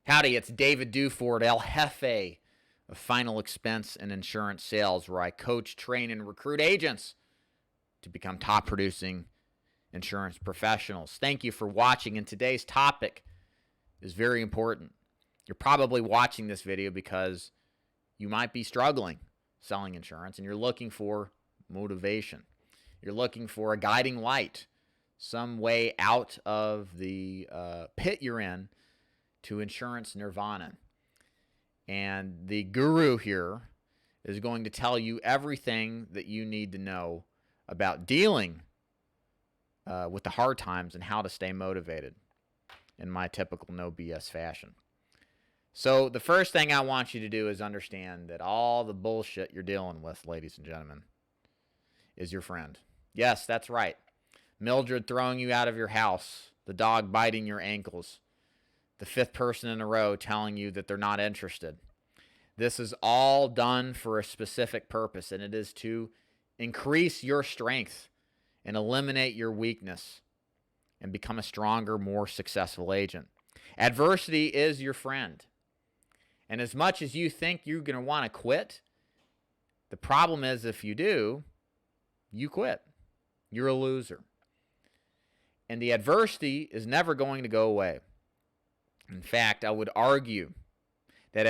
Howdy, it's David Duford, El Jefe of Final Expense and Insurance Sales, where I coach, train, and recruit agents to become top producing insurance professionals. Thank you for watching, and today's topic is very important. You're probably watching this video because you might be struggling selling insurance and you're looking for motivation. You're looking for a guiding light, some way out of the pit you're in to insurance nirvana. And the guru here is going to tell you everything that you need to know about dealing with the hard times and how to stay motivated in my typical no BS fashion. So the first thing I want you to do is understand that all the bullshit you're dealing with, ladies and gentlemen, is your friend. Yes, that's right. Mildred throwing you out of your house, the dog biting your ankles, the fifth person in a row telling you that they're not interested. This is all done for a specific purpose, and it is to increase your strength and eliminate your weakness and become a stronger, more successful agent. Adversity is your friend. And as much as you think you're going to want to quit, the problem is if you do, you quit. You're a loser. And the adversity is never going to go away. In fact, I would argue that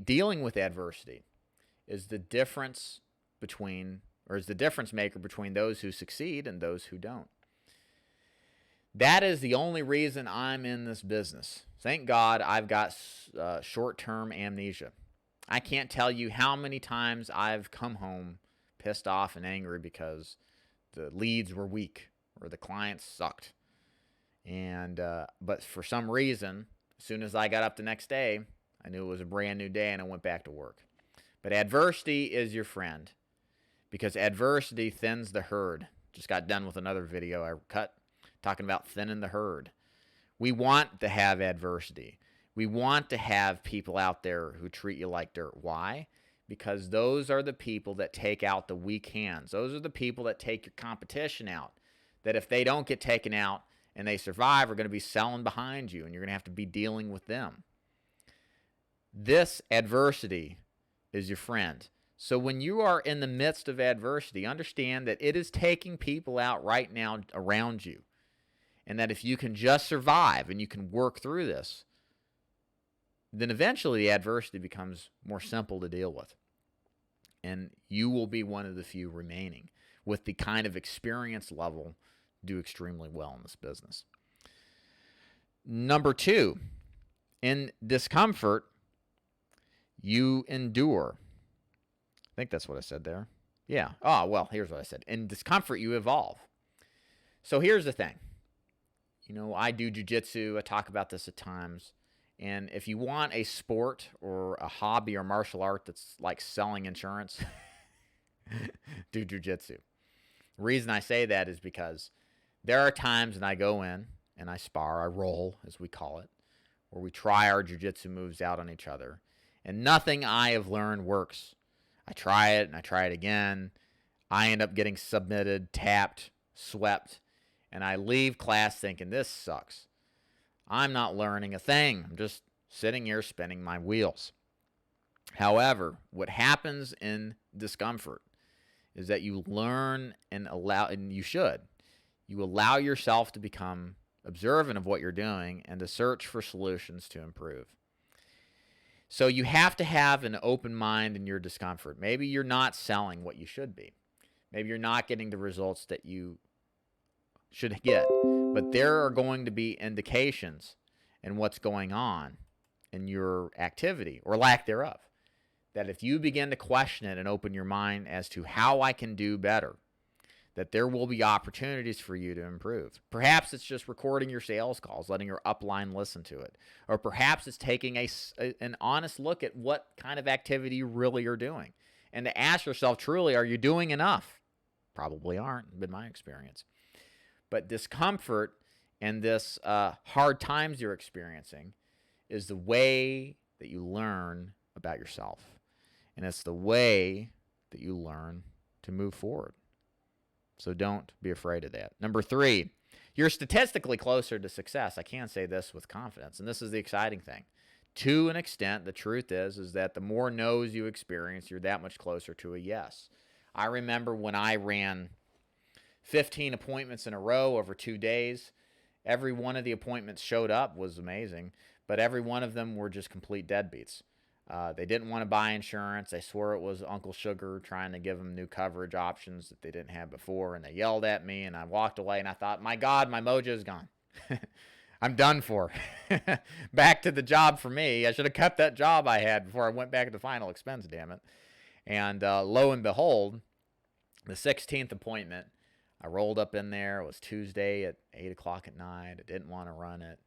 dealing with adversity is the difference maker between those who succeed and those who don't. That is the only reason I'm in this business. Thank God I've got short-term amnesia. I can't tell you how many times I've come home pissed off and angry because the leads were weak or the clients sucked. But for some reason, as soon as I got up the next day, I knew it was a brand new day and I went back to work. But adversity is your friend because adversity thins the herd. Just got done with another video I cut talking about thinning the herd. We want to have adversity. We want to have people out there who treat you like dirt. Why? Because those are the people that take out the weak hands. Those are the people that take your competition out. That if they don't get taken out, and they survive, are going to be selling behind you, and you're going to have to be dealing with them. This adversity is your friend. So when you are in the midst of adversity, understand that it is taking people out right now around you. And that if you can just survive and you can work through this, then eventually the adversity becomes more simple to deal with. And you will be one of the few remaining with the kind of experience level do extremely well in this business. Number 2, in discomfort, you endure. I think that's what I said there. Yeah. Oh, well, here's what I said. In discomfort, you evolve. So here's the thing. I do jiu-jitsu. I talk about this at times. And if you want a sport or a hobby or martial art that's like selling insurance, do jiu-jitsu. The reason I say that is because there are times when I go in and I spar, I roll, as we call it, where we try our jiu-jitsu moves out on each other, and nothing I have learned works. I try it and I try it again. I end up getting submitted, tapped, swept, and I leave class thinking, this sucks. I'm not learning a thing. I'm just sitting here spinning my wheels. However, what happens in discomfort is that you learn and you allow yourself to become observant of what you're doing and to search for solutions to improve. So you have to have an open mind in your discomfort. Maybe you're not selling what you should be. Maybe you're not getting the results that you should get. But there are going to be indications in what's going on in your activity or lack thereof. That if you begin to question it and open your mind as to how I can do better, that there will be opportunities for you to improve. Perhaps it's just recording your sales calls, letting your upline listen to it. Or perhaps it's taking an honest look at what kind of activity you really are doing. And to ask yourself, truly, are you doing enough? Probably aren't, been my experience. But discomfort and this hard times you're experiencing is the way that you learn about yourself. And it's the way that you learn to move forward. So don't be afraid of that. Number 3, You're statistically closer to success. I can say this with confidence, and this is the exciting thing. To an extent, the truth is that the more no's you experience, you're that much closer to a yes. I remember when I ran 15 appointments in a row over 2 days. Every one of the appointments showed up was amazing, but every one of them were just complete deadbeats. They didn't want to buy insurance. They swore it was Uncle Sugar trying to give them new coverage options that they didn't have before, and they yelled at me, and I walked away, and I thought, my God, my mojo's gone. I'm done for. Back to the job for me. I should have kept that job I had before I went back to the final expense, damn it. And lo and behold, the 16th appointment, I rolled up in there. It was Tuesday at 8 o'clock at night. I didn't want to run it.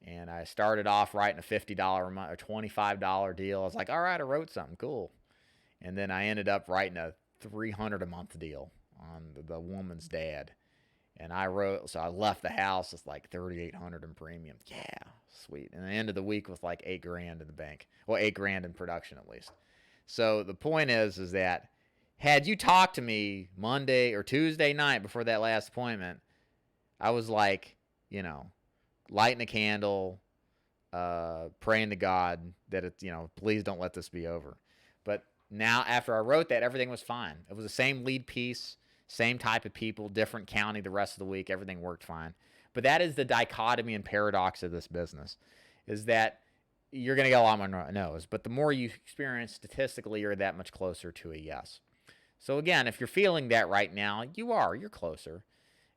And I started off writing a $50 a month or $25 deal. I was like, all right, I wrote something cool. And then I ended up writing a $300 a month deal on the woman's dad. And I left the house with like $3,800 in premium. Yeah, sweet. And the end of the week with like $8,000 in the bank. Well, $8,000 in production at least. So the point is that had you talked to me Monday or Tuesday night before that last appointment, I was like, lighting a candle, praying to God that it's, please don't let this be over. But now after I wrote that, everything was fine. It was the same lead piece, same type of people, different county the rest of the week. Everything worked fine. But that is the dichotomy and paradox of this business, is that you're going to get a lot more no's. But the more you experience statistically, you're that much closer to a yes. So again, if you're feeling that right now, you're closer.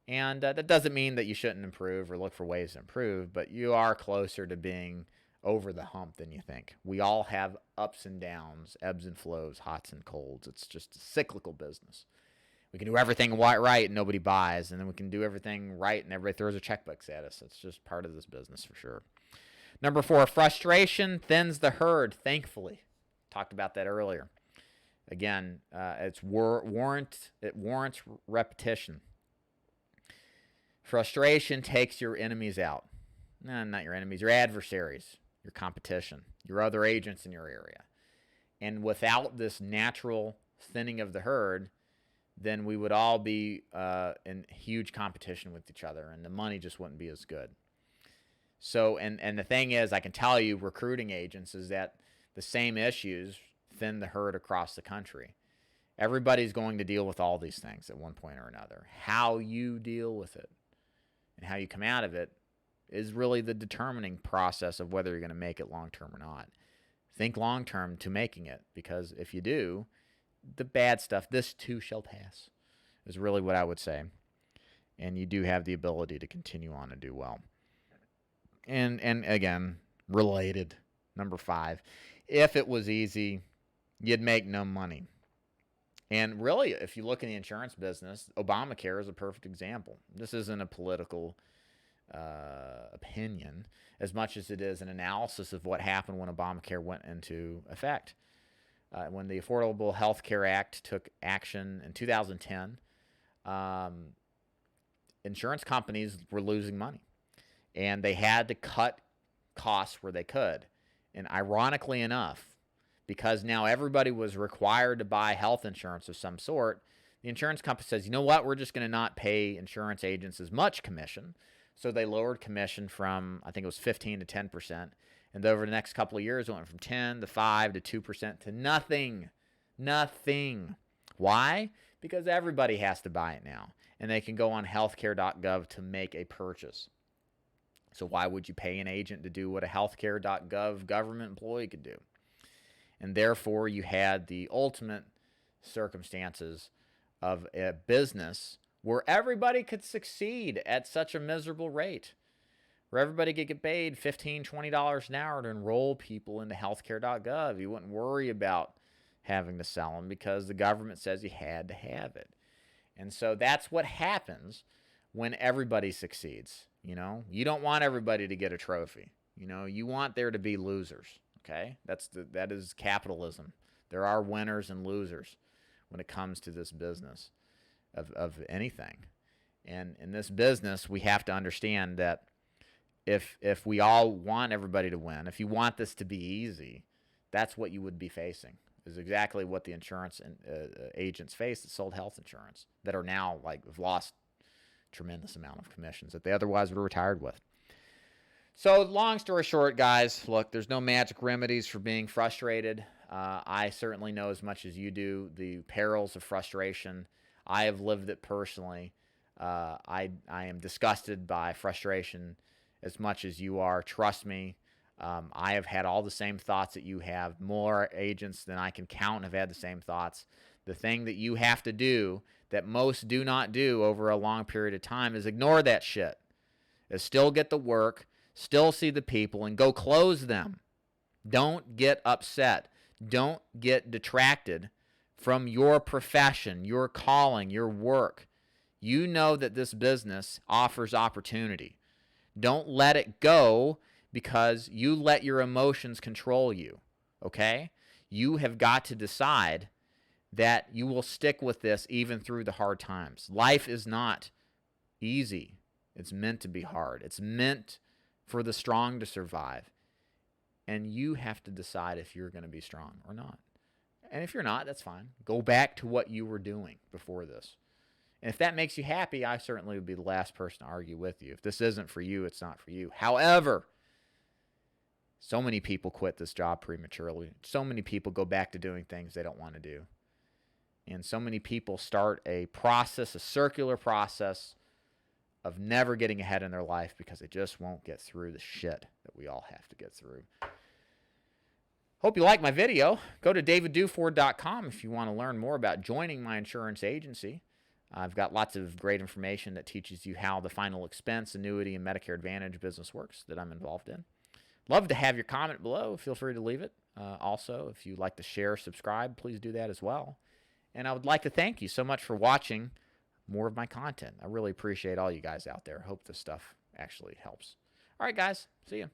And that doesn't mean that you shouldn't improve or look for ways to improve, but you are closer to being over the hump than you think. We all have ups and downs, ebbs and flows, hots and colds. It's just a cyclical business. We can do everything right and nobody buys, and then we can do everything right and everybody throws their checkbooks at us. It's just part of this business for sure. Number 4, frustration thins the herd, thankfully. Talked about that earlier. Again, it warrants repetition. Frustration takes your enemies out. No, not your enemies, your adversaries, your competition, your other agents in your area. And without this natural thinning of the herd, then we would all be in huge competition with each other, and the money just wouldn't be as good. So, and the thing is, I can tell you, recruiting agents, is that the same issues thin the herd across the country. Everybody's going to deal with all these things at one point or another. How you deal with it and how you come out of it is really the determining process of whether you're going to make it long-term or not. Think long-term to making it, because if you do, the bad stuff, this too shall pass, is really what I would say. And you do have the ability to continue on and do well. And again, related, number 5, if it was easy, you'd make no money. And really, if you look in the insurance business, Obamacare is a perfect example. This isn't a political opinion as much as it is an analysis of what happened when Obamacare went into effect. When the Affordable Health Care Act took action in 2010, insurance companies were losing money. And they had to cut costs where they could. And ironically enough, because now everybody was required to buy health insurance of some sort, the insurance company says, you know what, we're just going to not pay insurance agents as much commission. So they lowered commission from, I think it was 15 to 10%. And over the next couple of years, it went from 10 to 5 to 2% to nothing. Nothing. Why? Because everybody has to buy it now. And they can go on healthcare.gov to make a purchase. So why would you pay an agent to do what a healthcare.gov government employee could do? And therefore, you had the ultimate circumstances of a business where everybody could succeed at such a miserable rate, where everybody could get paid $15, $20 an hour to enroll people into healthcare.gov. You wouldn't worry about having to sell them because the government says you had to have it. And so that's what happens when everybody succeeds. You don't want everybody to get a trophy. You want there to be losers. Okay, that is capitalism. There are winners and losers when it comes to this business of anything. And in this business, we have to understand that if we all want everybody to win, if you want this to be easy, that's what you would be facing. Is exactly what the insurance agents face that sold health insurance that are now have lost tremendous amount of commissions that they otherwise would have retired with. So long story short, guys, look, there's no magic remedies for being frustrated. I certainly know as much as you do the perils of frustration. I have lived it personally. I am disgusted by frustration as much as you are. Trust me. I have had all the same thoughts that you have. More agents than I can count have had the same thoughts. The thing that you have to do that most do not do over a long period of time is ignore that shit. Is still get the work, still see the people, and go close them. Don't get upset. Don't get detracted from your profession, your calling, your work. You know that this business offers opportunity. Don't let it go because you let your emotions control you, okay? You have got to decide that you will stick with this even through the hard times. Life is not easy. It's meant to be hard. It's meant for the strong to survive. And you have to decide if you're going to be strong or not. And if you're not, that's fine. Go back to what you were doing before this. And if that makes you happy, I certainly would be the last person to argue with you. If this isn't for you, it's not for you. However, so many people quit this job prematurely. So many people go back to doing things they don't want to do. And so many people start a process, a circular process of never getting ahead in their life because they just won't get through the shit that we all have to get through. Hope you like my video. Go to davidduford.com if you want to learn more about joining my insurance agency. I've got lots of great information that teaches you how the final expense, annuity, and Medicare Advantage business works that I'm involved in. Love to have your comment below. Feel free to leave it. Also, if you'd like to share, subscribe, please do that as well. And I would like to thank you so much for watching more of my content. I really appreciate all you guys out there. Hope this stuff actually helps. All right, guys. See you.